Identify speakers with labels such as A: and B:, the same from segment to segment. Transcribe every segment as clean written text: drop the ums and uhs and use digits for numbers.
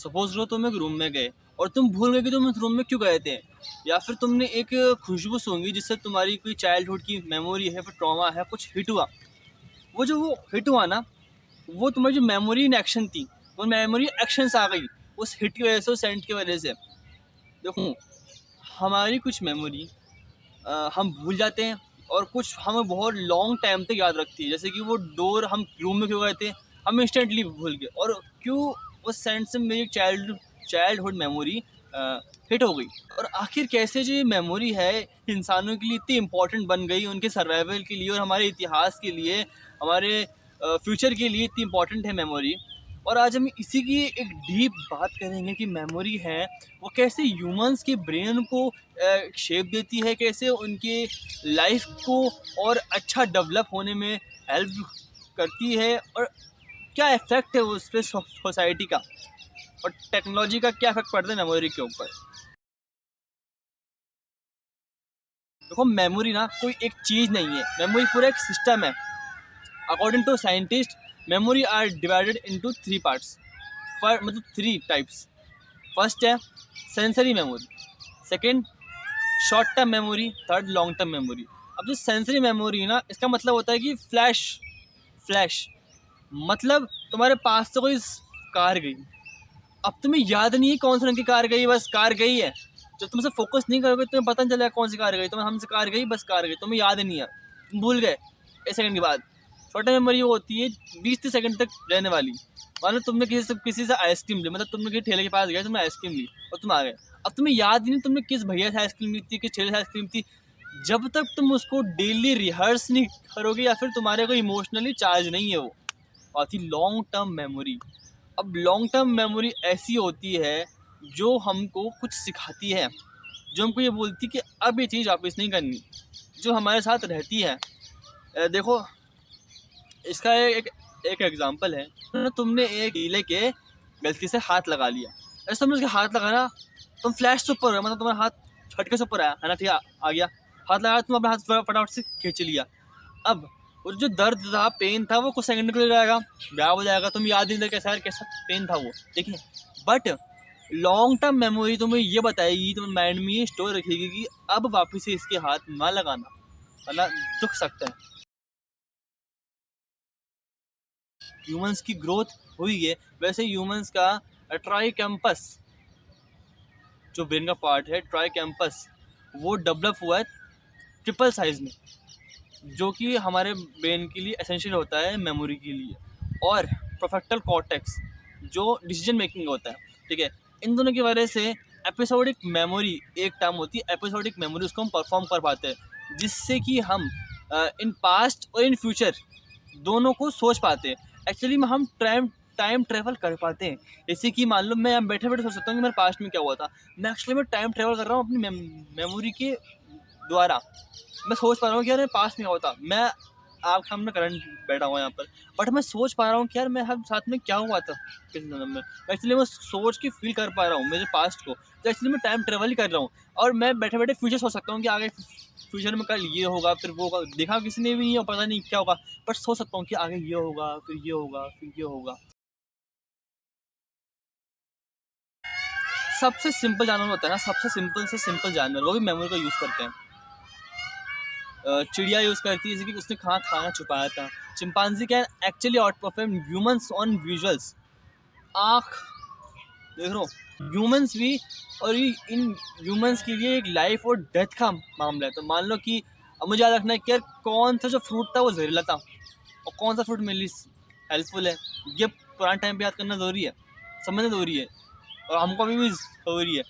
A: Suppose करो तुम एक रूम में गए और तुम भूल गए कि तुम उस रूम में क्यों गए थे, या फिर तुमने एक खुशबू सूँघी जिससे तुम्हारी कोई चाइल्डहुड की मेमोरी है, फिर ट्रॉमा है, कुछ हिट हुआ। वो हिट हुआ ना, वो तुम्हारी जो मेमोरी इन एक्शन थी, वो मेमोरी एक्शंस आ गई उस हिट की वजह से, उस सेंट की वजह से। देखो, हमारी कुछ मेमोरी हम भूल जाते हैं और कुछ हमें बहुत लॉन्ग टाइम तक याद रखती है। जैसे कि वो डोर हम रूम में क्यों गए थे, हम इंस्टेंटली भूल गए, और क्यों उस सेंट से मेरी चाइल्डहुड मेमोरी हिट हो गई। और आखिर कैसे जो ये मेमोरी है इंसानों के लिए इतनी इम्पोर्टेंट बन गई, उनके सर्वाइवल के लिए और हमारे इतिहास के लिए, हमारे फ्यूचर के लिए इतनी इम्पोर्टेंट है मेमोरी। और आज हम इसी की एक डीप बात करेंगे कि मेमोरी है वो कैसे ह्यूमंस के ब्रेन को शेप देती है, कैसे उनके लाइफ को और अच्छा डेवलप होने में हेल्प करती है, और क्या इफेक्ट है उस पर सोसाइटी का, और टेक्नोलॉजी का क्या इफेक्ट पड़ता है मेमोरी के ऊपर। देखो, मेमोरी ना कोई एक चीज़ नहीं है, मेमोरी पूरा एक सिस्टम है। According to scientist, memory are divided into 3 parts, मतलब 3 टाइप्स। फर्स्ट है sensory memory, second short term memory, third long term memory. अब जो सेंसरी मेमोरी है ना, इसका मतलब होता है कि फ्लैश मतलब तुम्हारे पास से कोई कार गई, अब तुम्हें याद नहीं है कौन सी रंग की कार गई, बस कार गई है। जब तुमसे फोकस नहीं करोगे तुम्हें पता नहीं चलेगा कौन सी कार गई, तुम्हें हमसे कार गई, बस कार गई, तुम्हें याद नहीं है, तुम भूल गए एक सेकंड के बाद। शॉर्ट टर्म मेमोरी वो होती है 20-30 सेकंड तक रहने वाली। मान लो तुमने किसी से आइसक्रीम ली, मतलब तुमने किसी ठेले के पास गए, तुमने आइसक्रीम ली और तुम आ गए, अब तुम्हें याद ही नहीं तुमने किस भैया से आइसक्रीम ली थी, किस ठेले से आइसक्रीम थी। जब तक तुम उसको डेली रिहर्स नहीं करोगे या फिर तुम्हारे को इमोशनली चार्ज नहीं है वो, और थी लॉन्ग टर्म मेमोरी। अब लॉन्ग टर्म मेमोरी ऐसी होती है जो हमको कुछ सिखाती है, जो हमको ये बोलती है कि अब ये चीज़ वापस नहीं करनी, जो हमारे साथ रहती है। देखो, इसका एक एग्जांपल है। तुमने एक हीले के गलती से हाथ लगा लिया, ऐसे तुमने उसके हाथ लगाना, तुम फ्लैश से ऊपर हो, मतलब तुम्हारा हाथ छटके से ऊपर आया है ना, ठीक है, आ गया हाथ लगाया, तुम अपने हाथ फटाफट से खींच लिया। अब वो जो दर्द था, पेन था, वो कुछ सेकंड के लिए रहेगा, गायब हो जाएगा, तुम याद नहीं कैसा कैसा पेन था वो, ठीक है। बट लॉन्ग टर्म मेमोरी तुम्हें ये बताएगी, तुम्हें माइंड में ये स्टोर रखेगी कि अब वापस से इसके हाथ ना लगाना, वरना दुख सकता है। ह्यूमंस की ग्रोथ हुई है, वैसे ह्यूमंस का ट्राई कैंपस जो ब्रेन का पार्ट है, ट्राई कैंपस, वो डेवलप हुआ है ट्रिपल साइज में, जो कि हमारे ब्रेन के लिए एसेंशियल होता है मेमोरी के लिए, और प्रोफेक्टल कॉर्टेक्स जो डिसीजन मेकिंग होता है, ठीक है। इन दोनों की वजह से एपिसोडिक मेमोरी एक टर्म होती है, एपिसोडिक मेमोरी, उसको हम परफॉर्म कर पाते हैं, जिससे कि हम इन पास्ट और इन फ्यूचर दोनों को सोच पाते हैं। एक्चुअली में हम टाइम ट्रेवल कर पाते हैं। जैसे कि मान लो मैं यहाँ बैठे बैठे सोच सकता हूँ कि मेरे पास्ट में क्या हुआ था, मैं एक्चुअली में टाइम ट्रेवल कर रहा हूँ अपनी मेमोरी के द्वारा। मैं सोच पा रहा हूँ कि यार मेरे पास में क्या होता, मैं आपके सामने करंट बैठा हुआ यहाँ पर, बट मैं सोच पा रहा हूँ कि यार मैं हम साथ में क्या हुआ था किस जन्म में। एक्चुअली मैं सोच के फील कर पा रहा हूँ मेरे पास्ट को, तो एक्चुअली मैं टाइम ट्रेवल ही कर रहा हूँ। और मैं बैठे बैठे फ्यूचर सोच सकता हूँ कि आगे फ्यूचर में कल ये होगा, फिर वो होगा, देखा किसी ने भी नहीं है, पता नहीं क्या होगा, बट सोच सकता हूँ कि आगे ये होगा, फिर ये होगा, फिर ये होगा। सबसे सिंपल जानवर होता है ना, सबसे सिंपल से सिंपल जानवर, वो भी मेमोरी का यूज़ करते हैं। चिड़िया यूज़ करती है, जैसे कि उसने कहाँ खाना छुपाया था। Chimpanzee can actually out perform humans on visuals. आँख देख रहा हूँ, ह्यूमंस भी, और ये इन ह्यूमंस के लिए एक लाइफ और डेथ का मामला है। तो मान लो कि अब मुझे याद रखना है कि यार कौन सा जो फ्रूट था वो जहरीला था और कौन सा फ्रूट मेरे लिए हेल्पफुल है, ये पुराने टाइम पे याद करना ज़रूरी है, समझना ज़रूरी है, और हमको अभी भी ज़रूरी है।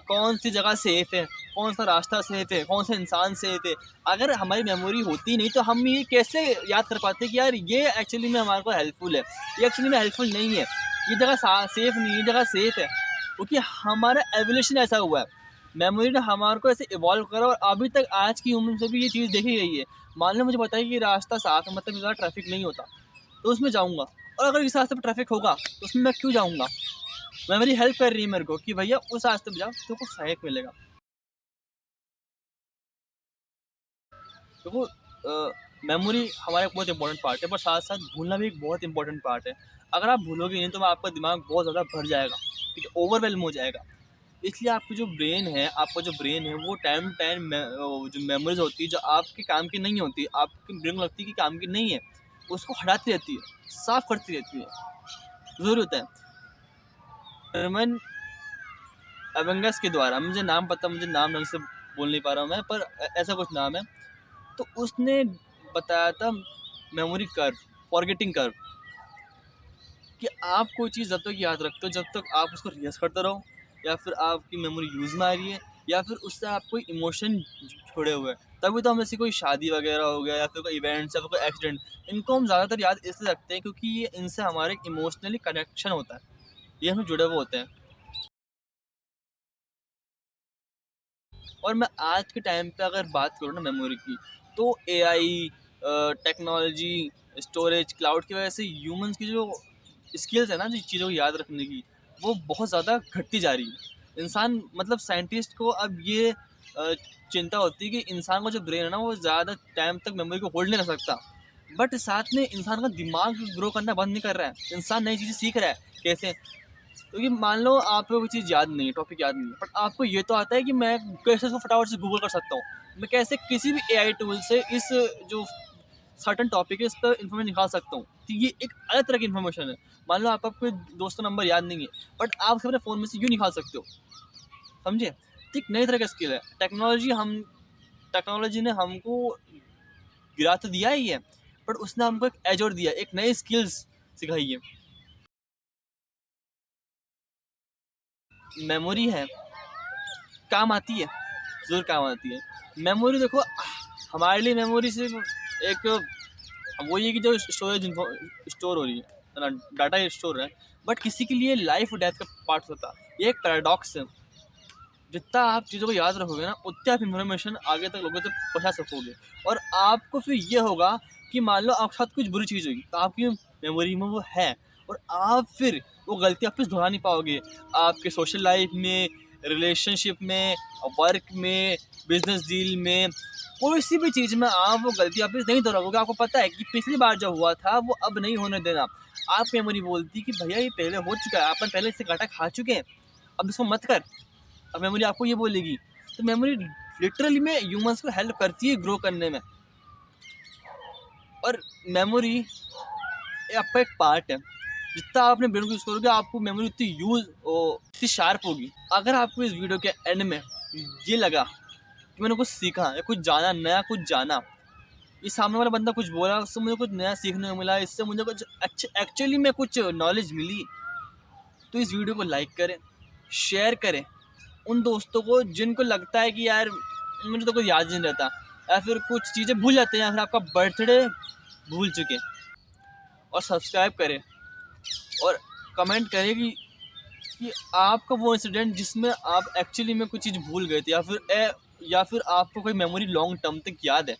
A: कौन सी जगह सेफ़ है, कौन सा रास्ता सेफ़ है, कौन सा इंसान सेफ़ है। अगर हमारी मेमोरी होती नहीं तो हम ये कैसे याद कर पाते कि यार ये एक्चुअली में हमारे को हेल्पफुल है, ये एक्चुअली में हेल्पफुल नहीं है, ये जगह सेफ़ नहीं है, ये जगह सेफ़ है। क्योंकि हमारा एवोल्यूशन ऐसा हुआ है, मेमोरी ने हमारे को ऐसे इवॉल्व करा, और अभी तक आज की उम्र से भी ये चीज़ देखी गई है। मान लो मुझे बताइए कि रास्ता साफ़ है, मतलब ज़्यादा ट्रैफिक नहीं होता, तो उसमें जाऊँगा, और अगर इस रास्ते पर ट्रैफिक होगा तो उसमें मैं क्यों जाऊँगा। मेमोरी हेल्प कर रही है मेरे को कि भैया उस रास्ते पे जाओ, तुमको सहायक मिलेगा। देखो, मेमोरी हमारा एक बहुत इंपॉर्टेंट पार्ट है, पर साथ साथ भूलना भी एक बहुत इंपॉर्टेंट पार्ट है। अगर आप भूलोगे नहीं तो आपका दिमाग बहुत ज़्यादा भर जाएगा, ठीक है, ओवरवेलम हो जाएगा। इसलिए आपकी जो ब्रेन है, आपका जो ब्रेन है वो टाइम टू टाइम जो मेमोरीज होती है जो आपके काम की नहीं होती, आपकी ब्रेन को लगती है कि काम की नहीं है, उसको हटाती रहती है, साफ करती रहती है। ज़रूरी होता है जर्मन एवेंगस के द्वारा, मुझे नाम पता, मुझे नाम ढंग से बोल नहीं पा रहा हूँ मैं, पर ऐसा कुछ नाम है। तो उसने बताया था मेमोरी कर्व, फॉरगेटिंग कर्व, कि आप कोई चीज़ जब तक याद रखते हो जब तक आप उसको रिहर्स करते रहो, या फिर आपकी मेमोरी यूज़ में आ रही है, या फिर उससे आप कोई इमोशन छोड़े हुए हैं। तभी तो हम जैसे कोई शादी वगैरह हो गया या फिर कोई इवेंट्स या फिर कोई एक्सीडेंट, इनको हम ज़्यादातर याद इसलिए रखते हैं क्योंकि ये इनसे हमारे इमोशनली कनेक्शन होता है, ये हम जुड़े हुए होते हैं। और मैं आज के टाइम पे अगर बात करूँ ना मेमोरी की, तो एआई, टेक्नोलॉजी, स्टोरेज, क्लाउड की वजह से ह्यूमंस की जो स्किल्स है ना, जो चीज़ों को याद रखने की, वो बहुत ज़्यादा घटती जा रही है। इंसान मतलब साइंटिस्ट को अब ये चिंता होती है कि इंसान का जो ब्रेन है ना वो ज़्यादा टाइम तक मेमोरी को होल्ड नहीं कर सकता। बट साथ में इंसान का दिमाग ग्रो करना बंद नहीं कर रहा है, इंसान नई चीज़ें सीख रहा है। कैसे? क्योंकि मान लो आपको कोई चीज़ याद नहीं है, टॉपिक याद नहीं है, बट आपको ये तो आता है कि मैं कैसे उसको फटाफट से गूगल कर सकता हूँ, मैं कैसे किसी भी एआई टूल से इस जो सर्टन टॉपिक है इस पर इन्फॉर्मेशन निकाल सकता हूँ। तो ये एक अलग तरह की इन्फॉर्मेशन है। मान लो आपका कोई दोस्त का नंबर याद नहीं है, बट आप उसके अपने फ़ोन में से यूँ निकाल सकते हो, समझे? तो एक नई तरह का स्किल है। टेक्नोलॉजी ने हमको गिरा तो दिया ही है, बट उसने हमको एक एज और दिया, एक नई स्किल्स सिखाई है। मेमोरी है, काम आती है, ज़रूर काम आती है। मेमोरी देखो, हमारे लिए मेमोरी सिर्फ एक वो ये कि जो स्टोरेज स्टोर हो रही है ना, डाटा स्टोर है, बट किसी के लिए लाइफ और डेथ का पार्ट होता है। ये एक पैराडॉक्स है। जितना आप चीज़ों को याद रखोगे ना, उतने आप इन्फॉर्मेशन आगे तक लोगों तक पहुँचा सकोगे। और आपको फिर ये होगा कि मान लो आपके साथ कुछ बुरी चीज़ हुई, तो आपकी मेमोरी में वो है, और आप फिर वो गलती वापस दोहरा नहीं पाओगे। आपके सोशल लाइफ में, रिलेशनशिप में, वर्क में, बिजनेस डील में, कोई सी भी चीज़ में आप वो गलती वापस नहीं दोहराओगे। आपको पता है कि पिछली बार जो हुआ था वो अब नहीं होने देना। आपकी मेमोरी बोलती है कि भैया ये पहले हो चुका है, अपन पहले इससे घाटा खा चुके हैं, अब इसको मत कर। अब मेमोरी आपको ये बोलेगी। तो मेमोरी लिटरली में ह्यूमंस को हेल्प करती है ग्रो करने में। और मेमोरी आपका एक पार्ट है। जितना आप अपने ब्रेन को यूज़ करोगे, आपको मेमोरी उतनी उतनी शार्प होगी। अगर आपको इस वीडियो के एंड में ये लगा कि मैंने कुछ सीखा या कुछ जाना, नया कुछ जाना, ये सामने वाला बंदा कुछ बोला, उससे मुझे कुछ नया सीखने को मिला, इससे मुझे कुछ एक्चुअली में कुछ नॉलेज मिली, तो इस वीडियो को लाइक करें, शेयर करें उन दोस्तों को जिनको लगता है कि यार मुझे तो कुछ याद नहीं रहता, या फिर कुछ चीज़ें भूल जाते हैं, या फिर आपका बर्थडे भूल चुके। और सब्सक्राइब करें और कमेंट करें कि आपका वो इंसिडेंट जिसमें आप एक्चुअली में कुछ चीज़ भूल गए थे, या फिर आपको कोई मेमोरी लॉन्ग टर्म तक याद है।